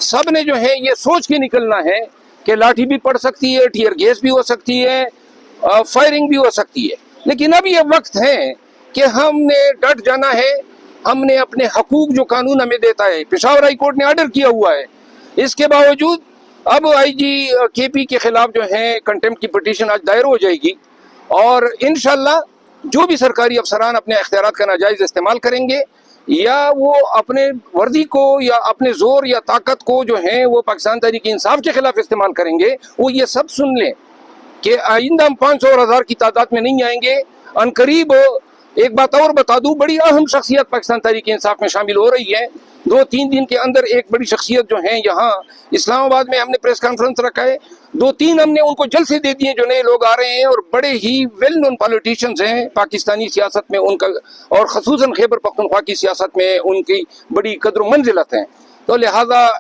سب نے جو ہے یہ سوچ کے نکلنا ہے کہ لاٹھی بھی پڑ سکتی ہے، ٹیئر گیس بھی ہو سکتی ہے، فائرنگ بھی ہو سکتی ہے، لیکن اب یہ وقت ہے کہ ہم نے ڈٹ جانا ہے. ہم نے اپنے حقوق جو قانون ہمیں دیتا ہے، پشاور ہائی کورٹ نے آرڈر کیا ہوا ہے، اس کے باوجود اب آئی جی کے پی کے خلاف جو ہے کنٹمپٹ کی پٹیشن آج دائر ہو جائے گی، اور انشاءاللہ جو بھی سرکاری افسران اپنے اختیارات کا ناجائز استعمال کریں گے، یا وہ اپنے وردی کو یا اپنے زور یا طاقت کو جو ہے وہ پاکستان تحریک انصاف کے خلاف استعمال کریں گے، وہ یہ سب سن لیں کہ آئندہ ہم 500 اور 1000 کی تعداد میں نہیں آئیں گے. ان قریب ایک بات اور بتا دوں، بڑی اہم شخصیت پاکستان تحریک انصاف میں شامل ہو رہی ہے. 2-3 دن کے اندر ایک بڑی شخصیت جو ہیں یہاں اسلام آباد میں ہم نے پریس کانفرنس رکھا ہے، 2-3 ہم نے ان کو جلسے دے دیے جو نئے لوگ آ رہے ہیں، اور بڑے ہی ویل نون پولیٹیشنز ہیں پاکستانی سیاست میں ان کا، اور خصوصاً خیبر پختونخوا کی سیاست میں ان کی بڑی قدر و منزلت ہیں. تو لہٰذا